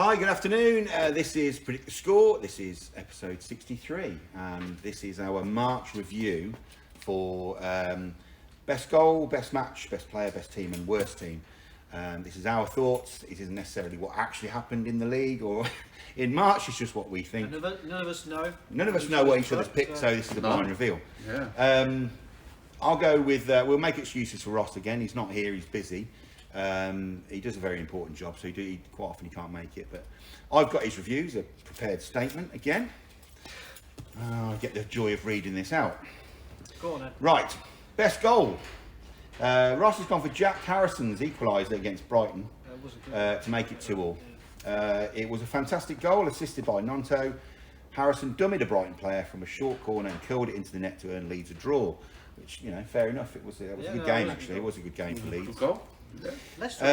Hi, good afternoon. This is Predict the Score. This is episode 63, and this is our March review for best goal, best match, best player, best team, and worst team. This is our thoughts. It isn't necessarily what actually happened in the league or in March. It's just what we think. None of us know. None of us know what each other's picked, so this is a blind reveal. Yeah. I'll go with. We'll make excuses for Ross again. He's not here. He's busy. He does a very important job, so quite often he can't make it. But I've got his reviews, a prepared statement again. I get the joy of reading this out. Go on then. Right, best goal. Ross has gone for Jack Harrison's equaliser against Brighton to make it 2-2. It was a fantastic goal, assisted by Nonto. Harrison dummied a Brighton player from a short corner and curled it into the net to earn Leeds a draw. Which, you know, fair enough. It was a good game, actually. It was a good game for Leeds. Good goal. Leicester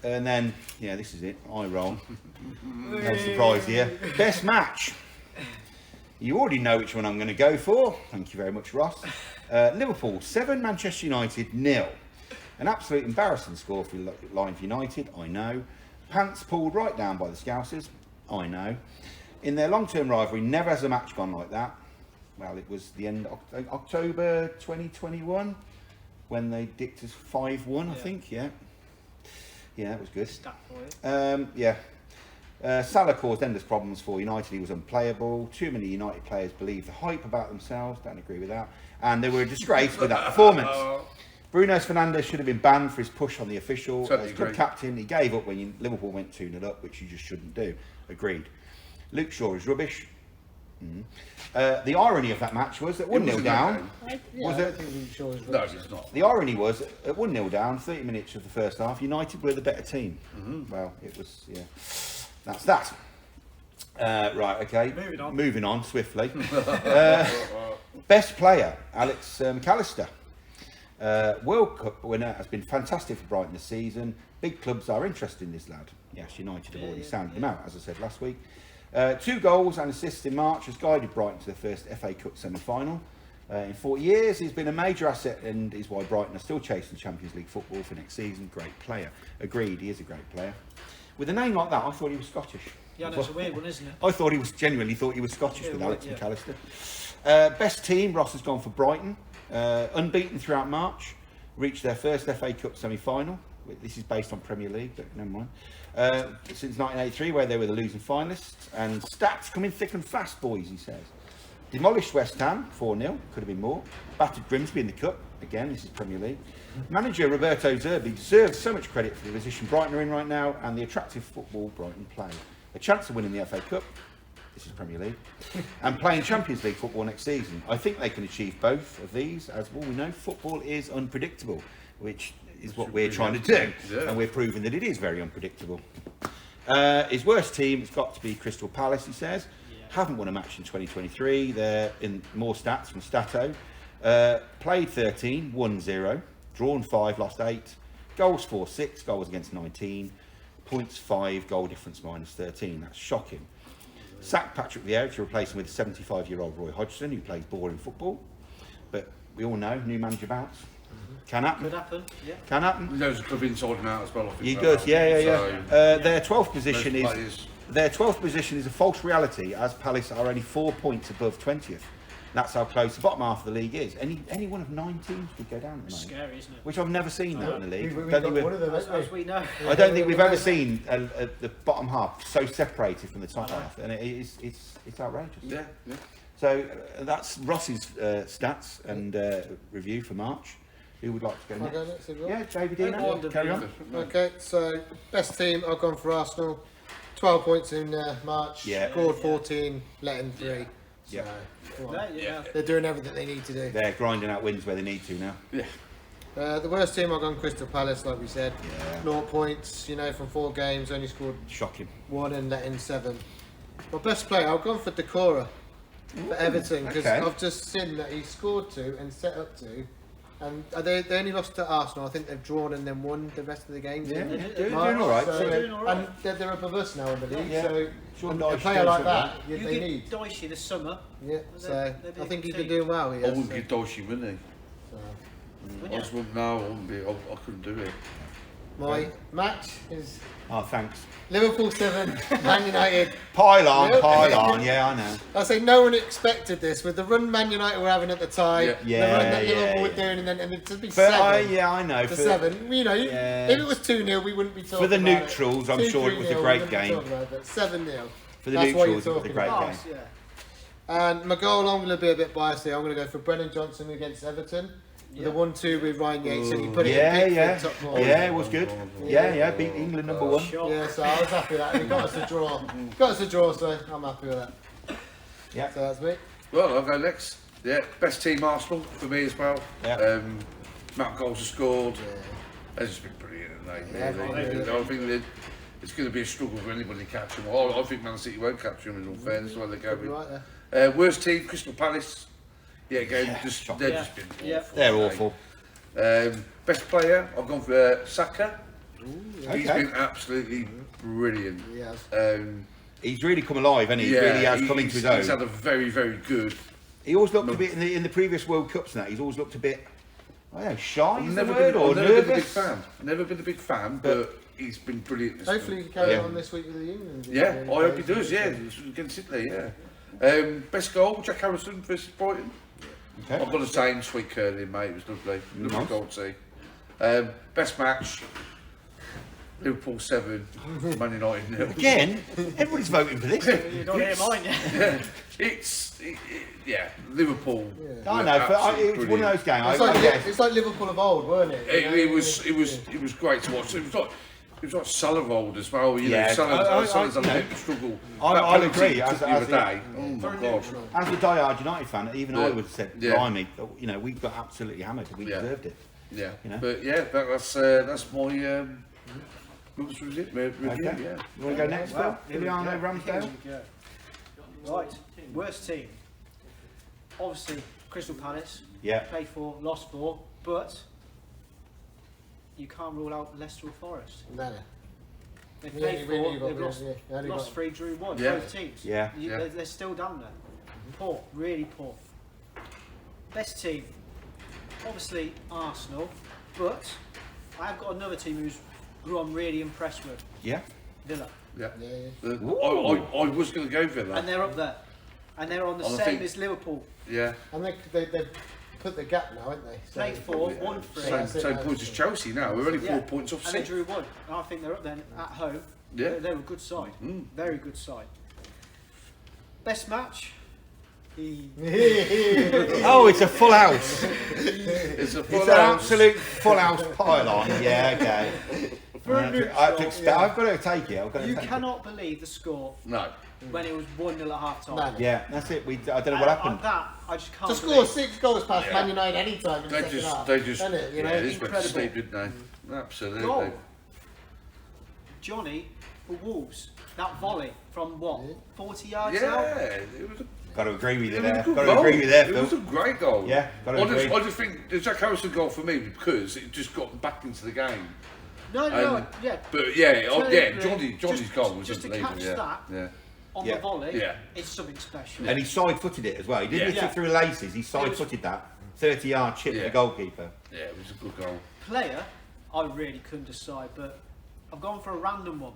And then, yeah, this is it. I roll. No surprise here. Best match. You already know which one I'm going to go for. Thank you very much, Ross. Liverpool 7, Manchester United 0. An absolute embarrassing score for Lions United, I know. Pants pulled right down by the Scousers, I know. In their long-term rivalry, never has a match gone like that. Well, it was the end of October 2021 when they dicked us 5-1, I think. Yeah, that was good. Stat for you. Salah caused endless problems for United. He was unplayable. Too many United players believe the hype about themselves. Don't agree with that. And they were a disgrace with that performance. Bruno Fernandes should have been banned for his push on the official. As club captain, he gave up when Liverpool went 2-0 up, which you just shouldn't do. Agreed. Luke Shaw is rubbish. The irony of that match was at 1-0 down. No, it's not. The irony was at 1-0 down, 30 minutes of the first half, United were the better team. Well, it was, yeah. That's that. Right, okay. Moving on swiftly. Best player, Alex MacAllister. World Cup winner, has been fantastic for Brighton this season. Big clubs are interested in this lad. Yes, United have already sounded him out, as I said last week. 2 goals and assists in March has guided Brighton to the first FA Cup semi-final. In 40 years, he's been a major asset and is why Brighton are still chasing Champions League football for next season. Great player. Agreed, he is a great player. With a name like that, I thought he was Scottish. Yeah, no, it's a weird one, isn't it? I thought he was Scottish with Alex MacAllister. Best team, Ross has gone for Brighton. Unbeaten throughout March. Reached their first FA Cup semi-final. This is based on Premier League, but never mind. Since 1983, where they were the losing finalists. And stats coming thick and fast, boys, he says. Demolished West Ham, 4-0, could have been more. Battered Grimsby in the Cup, again, this is Premier League. Manager Roberto Zerbi deserves so much credit for the position Brighton are in right now and the attractive football Brighton play. A chance of winning the FA Cup, this is Premier League, and playing Champions League football next season. I think they can achieve both of these, as well we know football is unpredictable, which is what we're trying to do, and we're proving that it is very unpredictable. His worst team has got to be Crystal Palace, he says. Haven't won a match in 2023. They're in more stats from Stato. Played 13, won 0, drawn 5, lost 8, goals 4, 6, goals against 19, points 5, goal difference minus 13. That's shocking. Sacked Patrick Vieira to replace him with 75-year-old Roy Hodgson, who plays boring football. But we all know, new manager bounce. Can happen. Could happen, yeah. Can happen. There's a club inside and out as well. He does, yeah. Their 12th position is a false reality, as Palace are only 4 points above 20th. That's how close the bottom half of the league is. Any one of 9 teams would go down at the moment. Scary, isn't it? Which I've never seen that in the league. As we know. I don't think we've ever seen the bottom half so separated from the top half, and it's outrageous. Yeah. So that's Ross's stats and review for March. Who would like to go next? I'll go next as well. Yeah, David, carry on. Okay, so best team, I've gone for Arsenal. 12 points in March, scored 14, let in 3. Yeah. They're doing everything they need to do. They're grinding out wins where they need to now. Yeah. The worst team, I've gone Crystal Palace, like we said. 0 points, from 4 games, only scored shocking 1 and let in 7. My best player, I've gone for Doucoure for Everton, because I've just seen that he scored 2 and set up 2. And they only lost to Arsenal. I think they've drawn and then won the rest of the games. Yeah, doing all right. And they're above us now in the league. Yeah. So Sean a Dyche player like that, You they give need. Dyche this summer. Yeah, so I think he's been doing well. I wouldn't give Douche, wouldn't he? Wouldn't I just wouldn't know. I couldn't do it. My match is Oh, thanks. Liverpool 7, Man United. Pile on, Yep. pile on. Yeah, I know. I say no one expected this with the run Man United were having at the time, Yeah. the run that Yeah, Liverpool were yeah. doing, and then to be But 7. yeah, I know. To For, 7. You know, Yeah. if it was 2-0, we wouldn't be talking For the about neutrals, it. I'm sure it was a 2-3-0, great we wouldn't be game. talking about it, but 7-0. For the That's what neutrals, you're it was a talking great about. game. Yeah. And my goal, I'm going to be a bit biased here. I'm going to go for Brennan Johnson against Everton. The 1-2 with Ryan Yates, and he put it in big for the top corner. Yeah, it was good. Yeah, beat England #1. Shot. Yeah, so I was happy with that. And he got us a draw. Got us a draw, so I'm happy with that. Yeah. So that's me. Well, I'll go next. Yeah, best team Arsenal for me as well. Yeah. Amount of goals are scored. They've just been brilliant, haven't they? Yeah, I think that it's going to be a struggle for anybody to catch them. I think Man City won't capture them in all fairness, where they go with. Right there. Worst team, Crystal Palace. Yeah, again, they've just been awful. Yeah. They're haven't awful. they? Best player, I've gone for Saka. He's Okay. been absolutely brilliant. Yes. He's really come alive, hasn't he? He really has come into his He's own. had a very, very good. He always looked a bit in the previous World Cups and that. He's always looked a bit, I don't know, shy. I've Is never the word, been, or I've never been a big nervous. fan. Never been a big fan, but he's been brilliant. This Hopefully, time. he can carry Yeah. on this week with the England. Yeah, I hope he does. Yeah, against Italy. Yeah. Best goal, Jack Harrison versus Brighton. Okay. I've got the same sweet curling, mate. It was lovely. Lovely Nice. goal to see. Best match, Liverpool 7, Man United 0. Again, everybody's voting for this. You don't hear mine yet. Yeah, Liverpool. Yeah. I were know, but absolutely it was one of those games. It's I like, guess. it's like Liverpool of old, weren't it? You know? It was great to watch. It was like Salah rolled as well. You Yeah, know, Salah's I- had a you know, bit of a struggle. I'll That agree, penalty as- took the other as day. Oh my god. As a die-hard United fan, even I Yeah. would have said, Yeah. blimey, you know, we got absolutely hammered. We Yeah. deserved it. Yeah, You know? but yeah, that's my what was it? Review, Okay. yeah. You want to go next, Wow. Phil? Emiliano Here Ramsdale? we go. Right, worst team. Obviously, Crystal Palace. Yeah. Played for, lost for, but you can't rule out Leicester or Forest. No. They Yeah, played you for, really got they've the- lost, yeah, you only lost got- 3, drew 1, Yeah. both teams. Yeah. Yeah. They're still down there. Poor, really poor. Best team, obviously Arsenal, but I've got another team who I'm really impressed with, Yeah. Villa. Yeah. Yeah. I was going to go for And that. they're up there. And they're on the I same think- as Liverpool. Yeah. And they've put the gap now, haven't they? So, Played 4, 1 3. Same points as Chelsea now. We're only 4 points off And they 6. drew 1. And I think they're up there at home. Yeah. They're a good side. Very good side. Best match? Oh, it's a full house. It's a It's full an house. absolute full house pile on. Yeah, okay. I've got to take it. I've got to You take it. cannot believe the score No. when it was 1-0 at half time. No. Yeah, that's it. I don't know what happened. On that, I just can't To score believe. 6 goals past Yeah. Man United any time in the second half. They just, isn't it? You know, yeah, they just went to incredible. sleep, didn't they? Absolutely. Goal. Johny for Wolves. That volley from what? 40 yards Yeah, out? it was a Got to agree with you It was a there. good Got to goal. agree with you there, It was Phil. a great goal. Yeah, gotta I agree. just think the Jack Harrison goal for me because it just got back into the game. No, yeah. But yeah, Totally. Johnny's goal was just to unbelievable. catch Yeah, that. yeah. On Yeah. the volley, Yeah. it's something special. And he side-footed it as well. He didn't hit Yeah. it through laces. He side-footed that 30-yard chip to Yeah. the goalkeeper. Yeah, it was a good goal. Player, I really couldn't decide, but I've gone for a random one.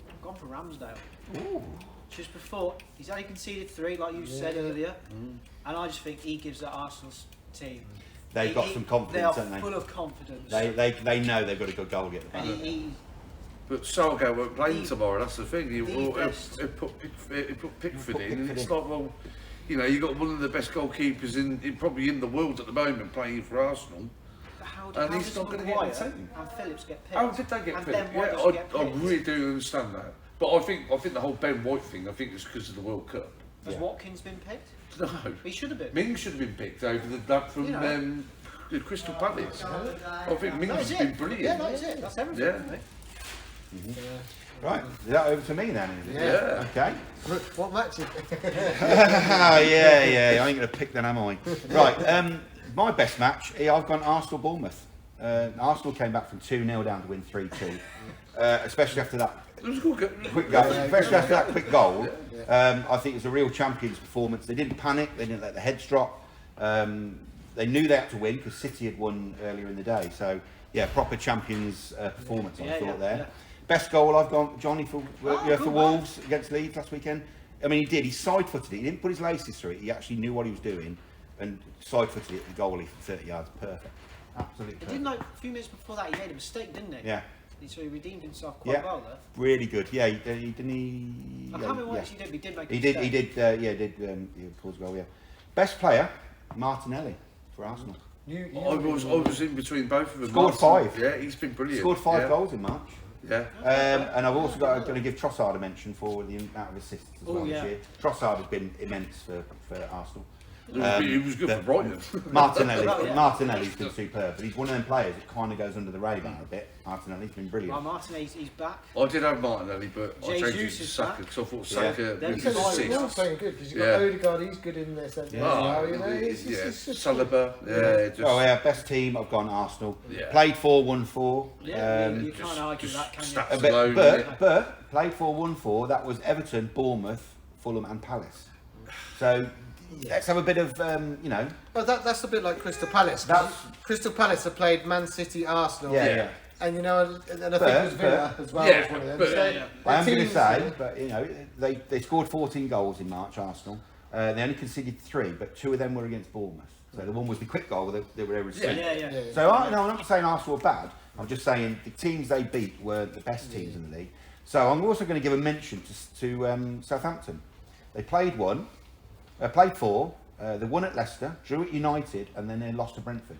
I've gone for Ramsdale. Ooh. Just before, he's only conceded 3, like you said earlier, and I just think he gives that Arsenal's team. They've got some confidence, They haven't are they? full of confidence. They know they've got a good goal to get the and back. he But Saka won't play The- tomorrow. That's the thing. He the best. put Pickford Put in, and Pickford it's in. like, well, you know, you got one of the best goalkeepers in probably in the world at the moment playing for Arsenal. how And how he's does not gonna get Maguire the team. and Phillips get picked? How did they get and picked? Ben White Yeah, doesn't get I picked? really do understand that. But I think the whole Ben White thing, I think it's because of the World Cup. Has Yeah. Watkins been picked? No, He should have been. Mings should have been picked over the lad from You know. the Crystal Palace. I think Mings That's has been it. brilliant. Yeah, that's it. That's everything. Yeah. mate. Right, is that over to me then? Is it? Yeah. Okay. What match is yeah, I ain't going to pick then, am I? Right, my best match, I've gone Arsenal-Bournemouth. Arsenal came back from 2-0 down to win 3-2. Especially after that It was a good go. quick goal. Especially after that quick goal. I think it was a real champion's performance. They didn't panic, they didn't let the heads drop. they knew they had to win because City had won earlier in the day. So yeah, proper champions performance I thought there. Yeah. Best goal I've gone Johny for Wolves against Leeds last weekend. I mean, he side-footed it. He didn't put his laces through it. He actually knew what he was doing and side-footed it. The goalie from 30 yards, perfect, absolutely perfect. Didn't like a few minutes before that he made a mistake, didn't he? Yeah. So he redeemed himself quite well there. Really good. Yeah, he didn't. I can't remember what he did. But he did make a mistake. He did. Pause goal. Yeah. Best player, Martinelli for Arsenal. I was in between both of them. Scored 5. Yeah, he's been brilliant. Scored 5 goals in March. Yeah. And I've also going to give Trossard a mention for the amount of assists as well this year. Trossard has been immense for Arsenal. He was good for Brighton. Martinelli's been superb, but he's one of them players that kind of goes under the radar a bit. Martinelli's been brilliant. Well, Martinelli's back. I did have Martinelli, but I changed it to Saka because I thought Saka with his assists. Playing good because you've got Odegaard, he's good in there. Salah. Best team. I've gone Arsenal. Yeah. Played 4-1-4. You can't argue that, can you? But played 4-1-4. That was Everton, Bournemouth, Fulham, and Palace. So. Let's have a bit of, Well, that's a bit like Crystal Palace. Crystal Palace have played Man City, Arsenal. Yeah. And and I think it was Villa as well. Yeah, as one of them. I am going to say, but they scored 14 goals in March, Arsenal. They only conceded 3, but 2 of them were against Bournemouth. So the one was the quick goal they were able to see. So I'm not saying Arsenal were bad. I'm just saying the teams they beat were the best teams in the league. So I'm also going to give a mention to Southampton. They played 4, they won at Leicester, drew at United, and then they lost to Brentford.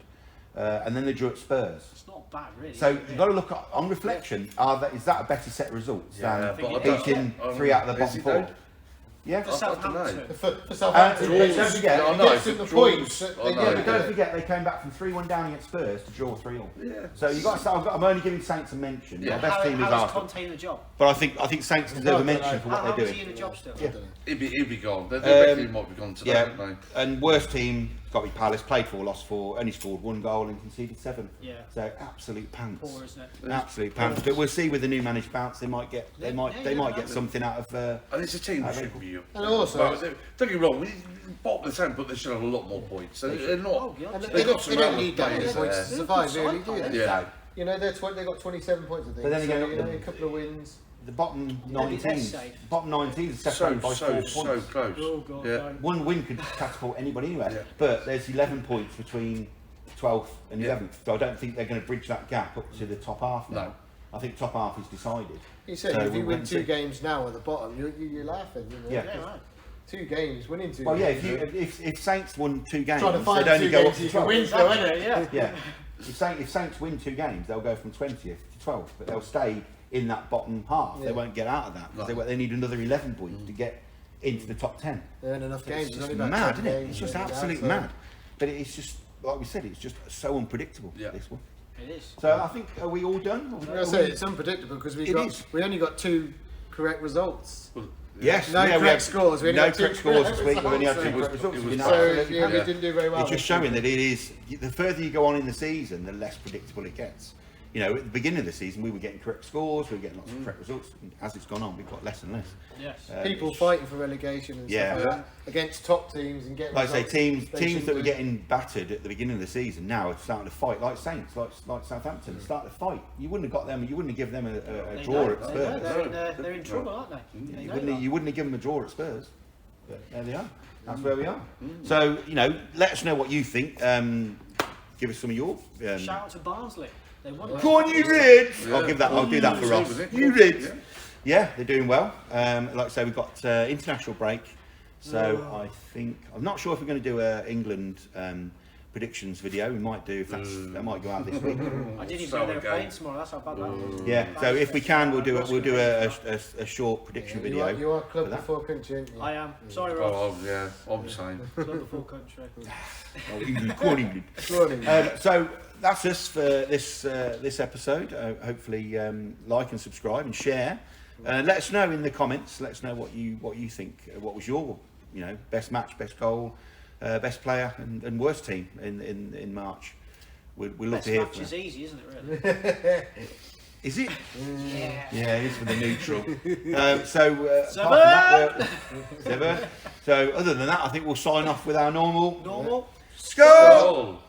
And then they drew at Spurs. It's not bad, really. So you've got to look at, on reflection, is that a better set of results than beating 3 out of the bottom 4? Yeah, for Southampton. For Southampton, don't forget, the points. Don't forget they came back from 3-1 down against Spurs to draw 3-all. Yeah. So you got to say, I'm only giving Saints a mention. Yeah. My best team is How Arsenal. Conte in the job? But I think Saints deserve a mention for what How they're is he doing. in the job still? Yeah. He'll be gone. They reckon he might be gone today, Yeah, don't they? and worst team got to be Palace. Played 4, lost 4, only scored 1 goal and conceded 7. Yeah. So absolute pants. Poor, isn't it? Absolute pants. But we'll see with the new managed bounce, they might get get something out of. And it's a team that should be. And also, don't get me wrong. Bottom of the town, but they should have a lot more points. They're not. They don't need that many points to survive, really, do they? Yeah. You know, they've got 27 points, I think. But then again, a couple of wins. The bottom 19 is separated by 4 points. So close. Oh, God, Yeah. no. One win could catapult anybody anywhere. Yeah. But there's 11 points between 12th and 11th. So I don't think they're going to bridge that gap up to the top half now. No. I think top half is decided. You said So if you we'll win wait 2 and see. games now at the bottom, you're laughing. You know? Yeah. Right. 2 games, winning 2 Well, yeah, games. if Saints won 2 games, Trying to find they'd only 2 go up games to you can 12th. win, though, isn't it? Yeah. Yeah. If Saints win 2 games, they'll go from 20th to 12th, but they'll stay in that bottom half. Yeah. They won't get out of that because they need another 11 points to get into the top 10. They earn enough games. It's There's just only about mad, 10 isn't it? games It's just really absolutely now, so- mad. But it's just, like we said, it's just so unpredictable, this one. It is. So I think, are we all done? I'm going to say it's unpredictable because we only got 2 correct results. Yes. No we correct had scores. We only no got 2 correct scores this week. We only had 2 results. correct results. We didn't do very well. It's just showing that it is, the further you go on in the season, the less predictable it gets. You know, at the beginning of the season, we were getting correct scores, we were getting lots of correct results. And as it's gone on, we've got less and less. Yes. People fighting for relegation and stuff like that against top teams and getting. Like I say, results teams that were do. getting battered at the beginning of the season now are starting to fight, like Saints, like Southampton, starting to fight. You wouldn't have got them, you wouldn't have given them a draw at Spurs. They're in trouble, aren't they? You wouldn't have given them a draw at Spurs. But there they are. That's where we are. So, let us know what you think. Give us some of your. Shout out to Barnsley. They won. Go on, you Reds! Yeah. I'll do that for Ross. You Reds! Yeah, they're doing well. Like I say, we've got international break. So I think, I'm not sure if we're going to do a England predictions video. We might do if that might go out this week. I didn't even know they were playing tomorrow. That's how bad that was. Yeah. So if we can, we'll do a short prediction video. You are club for that. before country, aren't you? I am. Sorry, Ross. Oh, yeah, I'm the same. Club before country. Oh, England, go on, England. So that's us for this episode. Hopefully, like and subscribe and share. Let us know in the comments. Let us know what you think. What was your best match, best goal, best player, and worst team in March. We'd love to hear Best from match you. is easy, isn't it? Really? Is it? Yeah. Yeah, it is for the neutral. Apart from that, so other than that, I think we'll sign off with our normal. Normal. Score! goal.